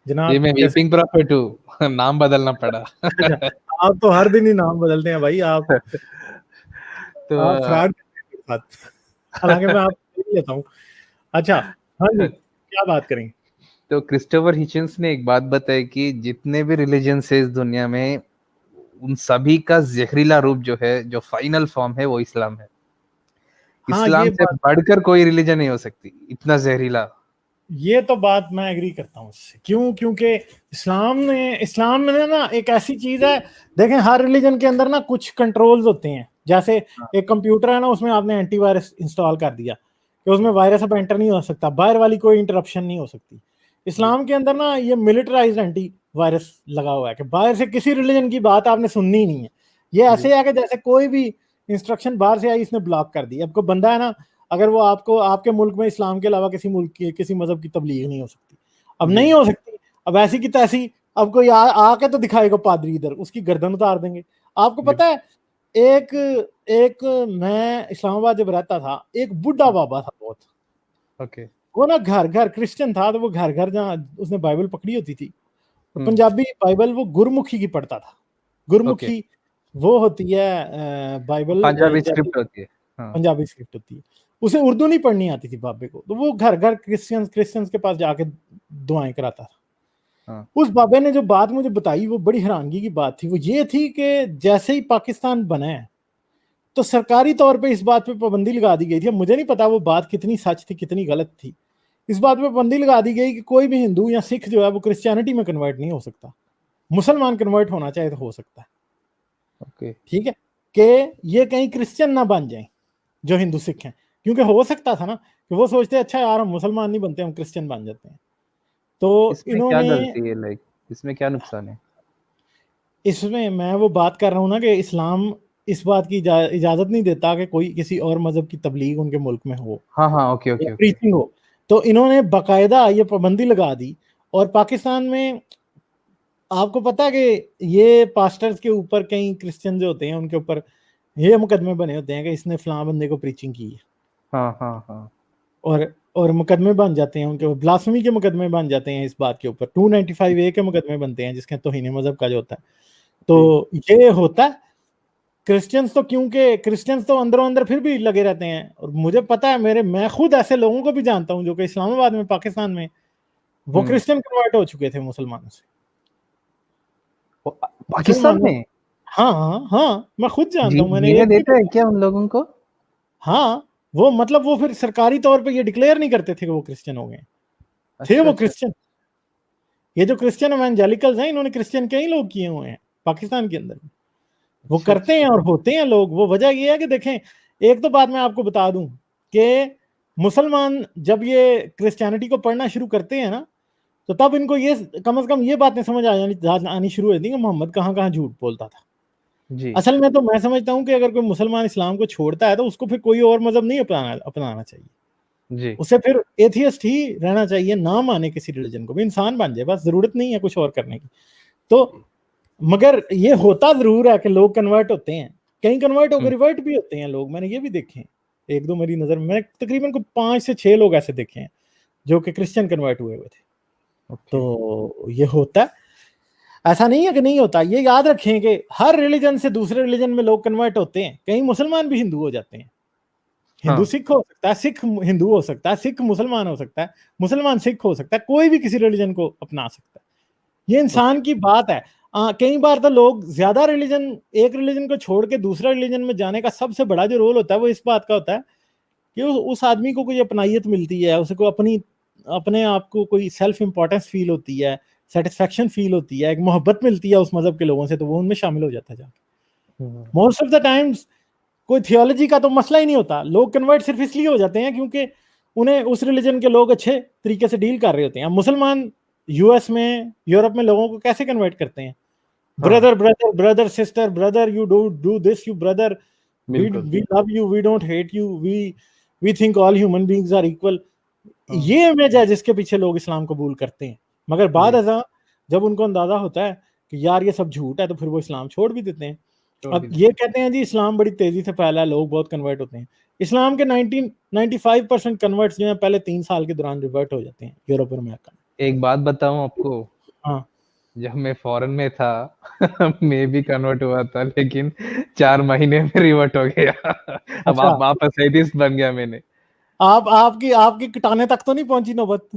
जनाब ये मैं कैसे? वीपिंग प्रॉफिट हूँ, नाम बदलना पड़ा। अच्छा, आप तो हर दिन ही नाम बदलते हैं भाई, आप तो फ्रॉड करते हैं मेरे साथ। हालांकि मैं आपको देख लेता हूँ। अच्छा, हाँ जी, क्या बात करेंगे? तो क्रिस्टोफर हिचन्स ने एक बात बताई कि जितने भी रिलीजन्स है इस दुनिया में, उन सभी का जहरीला रूप जो है, जो फाइनल फॉर्म है, वो इस्लाम है। हाँ, इस्लाम ये से बात, बढ़कर कोई रिलीजन नहीं हो सकती, इतना जहरीला। ये तो बात मैं एग्री करता हूँ उससे। क्यों? क्योंकि इस्लाम में ना एक ऐसी चीज है, देखें हर रिलीजन के अंदर ना कुछ कंट्रोल्स होते हैं। जैसे एक कंप्यूटर है ना, उसमें आपने एंटीवायरस इंस्टॉल कर दिया कि उसमें वायरस अब एंटर नहीं हो सकता, बाहर वाली कोई इंटरप्शन नहीं हो सकती। इस्लाम के अंदर ना ये मिलिटराइज्ड एंटी वायरस लगा हुआ है कि बाहर से किसी रिलीजन की बात आपने सुननी ही नहीं है। ये ऐसे है कि जैसे कोई भी इंस्ट्रक्शन बाहर से आई, इसने ब्लॉक कर दी। अब कोई बंदा है ना, अगर वो आपको, आपके मुल्क में इस्लाम के अलावा किसी मुल्क की किसी मजहब की तबलीग नहीं हो सकती, अब नहीं हो सकती। अब ऐसी की तैसी, अब कोई आके तो दिखाएगा पादरी, इधर उसकी गर्दन उतार देंगे। आपको पता है, एक एक मैं इस्लामाबाद जब रहता था, एक बुढ़ा बाबा था बहुत। ओके। वो ना घर घर क्रिश्चियन था, तो वो घर घर जहाँ उसने बाइबल पकड़ी होती थी, और पंजाबी बाइबल वो गुरमुखी की पढ़ता था। ओके, गुरमुखी वो होती है बाइबल, पंजाबी जैसे स्क्रिप्ट होती है। हाँ। पंजाबी स्क्रिप्ट होती है। उसे उर्दू नहीं पढ़नी आती थी बाबे को, तो वो घर घर क्रिश्चियंस के पास जाके दुआएं कराता था। हाँ। उस बाबे ने जो बात मुझे बताई, वो बड़ी हैरानगी की बात थी। वो ये थी कि जैसे ही पाकिस्तान बना है, तो सरकारी तौर पे इस बात पे पाबंदी लगा दी गई थी। अब मुझे नहीं पता वो बात कितनी सच थी कितनी गलत थी। इस बात पे पाबंदी लगा दी गई कि कोई भी हिंदू या सिख जो है वो क्रिश्चियनिटी में कन्वर्ट नहीं हो सकता। मुसलमान कन्वर्ट होना चाहे तो हो सकता है, ओके। ठीक है, कि ये कहीं क्रिश्चियन ना बन जाए जो हिंदू सिख हैं। क्योंकि हो सकता था ना कि वो सोचते अच्छा यार हम मुसलमान नहीं बनते, हम क्रिश्चियन बन जाते हैं। तो इसमें क्या इन्होंने, गलती है, लाइक इसमें क्या नुकसान है? इसमें मैं वो बात कर रहा हूँ ना कि इस्लाम इस बात की इजाजत नहीं देता कि कोई किसी और मजहब की तबलीग उनके मुल्क में हो हाँ हाँ, ओके या ओके ओके। प्रीचिंग हो। तो इन्होंने बाकायदा ये पाबंदी लगा दी। और पाकिस्तान में आपको पता है कि ये पास्टर्स के ऊपर, कई क्रिश्चियन जो होते हैं उनके ऊपर ये मुकदमे बने होते हैं कि इसने फलां बंदे को प्रीचिंग की है। हाँ हाँ हाँ। और मुकदमे बन जाते हैं उनके, ब्लास्फेमी के मुकदमे बन जाते हैं इस बात के ऊपर। 295A के मुकदमे बनते हैं, जिसके तौहीन मजहब का जो होता है। जी। तो ये होता है। क्रिश्चियंस तो, क्योंकि क्रिश्चियंस तो अंदरों अंदर फिर भी लगे रहते हैं। और मुझे पता है, मैं खुद ऐसे लोगों को भी जानता हूं जो कि इस्लामाबाद में, पाकिस्तान में, वो क्रिश्चियन कन्वर्ट हो चुके थे मुसलमानों से। पाकिस्तान मुसलमानों, में? हाँ हाँ हाँ, मैं खुद जानता हूँ, मैंने जीने एक नहीं देता है बताया। क्या उन लोगों को? हाँ, वो मतलब वो फिर सरकारी तौर पे ये डिक्लेयर नहीं करते थे कि वो क्रिश्चियन हो गए थे। अच्छा वो अच्छा। क्रिश्चियन, ये जो क्रिश्चियन एवेंजेलिकल्स हैं, इन्होंने क्रिश्चियन कई लोग किए हुए हैं पाकिस्तान के अंदर। वो अच्छा करते हैं अच्छा। और होते हैं लोग। वो वजह ये है कि देखें, एक तो बात मैं आपको बता दूं कि मुसलमान जब ये क्रिश्चियनिटी को पढ़ना शुरू करते हैं ना, तो तब इनको ये कम से कम ये बातें समझ आनी शुरू होती कि मोहम्मद कहाँ कहाँ झूठ बोलता था। जी असल में तो मैं समझता हूँ कि अगर कोई मुसलमान इस्लाम को छोड़ता है, तो उसको फिर कोई और मजहब नहीं अपनाना चाहिए। जी। उसे फिर एथियस्ट ही रहना चाहिए, ना माने किसी रिलीजन को भी, इंसान बन जाए बस, जरूरत नहीं है कुछ और करने की। तो मगर ये होता जरूर है कि लोग कन्वर्ट होते हैं, कहीं कन्वर्ट होकर रिवर्ट भी होते हैं लोग। मैंने ये भी देखे हैं, एक दो मेरी नजर में, मैंने तकरीबन को 5 से 6 लोग ऐसे देखे हैं जो कि क्रिश्चियन कन्वर्ट हुए थे। ओके। तो ये होता है, ऐसा नहीं है कि नहीं होता। ये याद रखें कि हर रिलीजन से दूसरे रिलीजन में लोग कन्वर्ट होते हैं। कहीं मुसलमान भी हिंदू हो जाते हैं, हिंदू हाँ। सिख हो सकता है, सिख हिंदू हो सकता है, सिख मुसलमान हो सकता है, मुसलमान सिख हो सकता है, कोई भी किसी रिलीजन को अपना सकता है। ये ओके। इंसान की बात है। कई बार तो लोग ज्यादा रिलीजन, एक रिलीजन को छोड़ के दूसरा रिलीजन में जाने का सबसे बड़ा जो रोल होता है वो इस बात का होता है कि उस आदमी को कोई अपनाइयत मिलती है, उसको अपनी, अपने आप को कोई सेल्फ इंपॉर्टेंस फील होती है, सेटिस्फेक्शन फील होती है, एक मोहब्बत मिलती है उस मजहब के लोगों से, तो वो उनमें शामिल हो जाता है जाके। मोस्ट ऑफ द टाइम्स कोई थियोलॉजी का तो मसला ही नहीं होता। लोग कन्वर्ट सिर्फ इसलिए हो जाते हैं क्योंकि उन्हें उस रिलीजन के लोग अच्छे तरीके से डील कर रहे होते हैं। मुसलमान यूएस में, यूरोप में लोगों को कैसे कन्वर्ट करते हैं? हाँ, brother brother brother sister brother, you do this, you brother, बिल्कुल। We love you, we don't hate you, we think all human beings are equal. हाँ। ये इमेज है जिसके पीछे लोग इस्लाम कबूल करते हैं। मगर बाद जी। अज़ां जब उनको अंदाजा होता है कि यार ये सब झूठ है, तो फिर वो इस्लाम छोड़ भी देते हैं। छोड़ अब भी ये देते कहते हैं जी इस्लाम बड़ी तेजी से फैला है, लोग बहुत कन्वर्ट होते हैं। इस्लाम के 95% कन्वर्ट्स जो हैं पहले 3 साल के दौरान रिवर्ट हो जाते हैं यूरोप और अमेरिका में। एक बात बताऊं आपको, हाँ जब मैं फॉरेन में था मैं भी कन्वर्ट हुआ था, लेकिन 4 महीने में रिवर्ट हो गया। अब अच्छा, आप वापस एथिस्ट बन गया मैंने। आप आपकी आपकी कटाने तक तो नहीं पहुंची नौबत?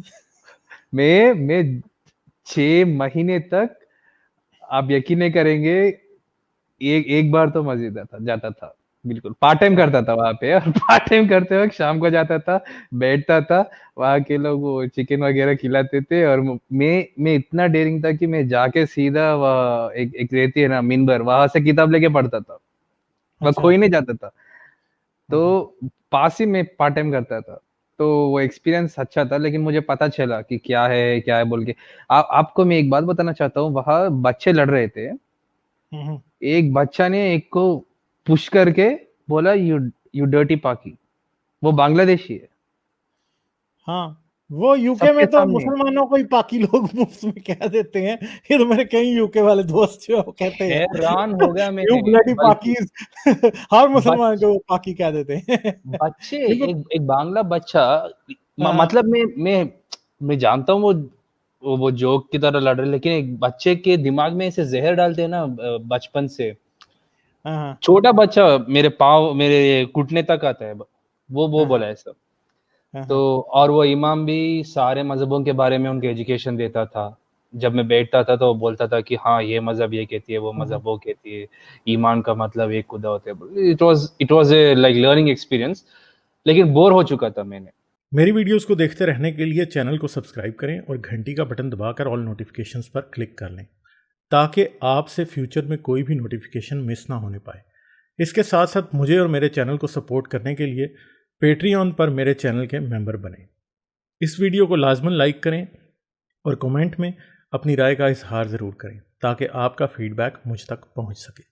मैं 6 महीने तक, आप यकीन नहीं करेंगे, एक एक बार तो मस्जिद जाता था, बिल्कुल पार्ट टाइम करता था वहां पे। और पार्ट टाइम करते वक्त शाम को जाता था, बैठता था, वहां के लोग वो चिकन वगैरह खिलाते थे, और मैं इतना डेयरिंग था कि मैं जाके सीधा वह एक एक रहती है ना मिंबर, वहां से किताब लेके पढ़ता था, वह अच्छा। खोई नहीं जाता था। हम्म, तो पास ही में पार्ट टाइम करता था, तो वो एक्सपीरियंस अच्छा था, लेकिन मुझे पता चला कि क्या है बोल के। आपको मैं एक बात बताना चाहता हूँ, वहां बच्चे लड़ रहे थे। हम्म, एक बच्चा ने एक को पुश करके बोला, यू डर्टी पाकी। वो बांग्लादेशी है, हाँ, वो यूके सबके में तो सामने। मुसलमानों को ही पाकी लोग मुफ्त में कह देते हैं। ये तो मेरे कई यूके वाले दोस्त जो है वो कहते हैं, हैरान हो गया यू मैंने। ब्लडी बल्कि पाकीज। हर मुसलमान बच, को वो पाकी कह देते हैं। बच्चे, देखो। एक बांग्ला बच्चा, हाँ मतलब मैं जानता हूँ वो जोक की तरह लड़ रहे, लेकिन एक बच्चे के दिमाग में ऐसे जहर डालते हैं ना बचपन से। हाँ हाँ छोटा बच्चा मेरे पाँव, मेरे घुटने तक आता है, वो हाँ बोला है सब। हाँ तो हाँ, और वो इमाम भी सारे मज़हबों के बारे में उनके एजुकेशन देता था। जब मैं बैठता था तो वो बोलता था कि हाँ, ये मज़हब ये कहती है, वो हाँ, हाँ। मज़हब वो कहती है, ईमान का मतलब एक खुदा होता है। It was A like learning experience, लेकिन बोर हो चुका था मैंने। मेरी वीडियोस को देखते रहने के लिए चैनल को सब्सक्राइब करें और घंटी का बटन दबाकर ऑल नोटिफिकेशंस पर क्लिक कर लें, ताकि आपसे फ्यूचर में कोई भी नोटिफिकेशन मिस ना होने पाए। इसके साथ साथ मुझे और मेरे चैनल को सपोर्ट करने के लिए पेट्रियन पर मेरे चैनल के मेंबर बने। इस वीडियो को लाजमन लाइक करें और कमेंट में अपनी राय का इजहार ज़रूर करें, ताकि आपका फीडबैक मुझ तक पहुंच सके।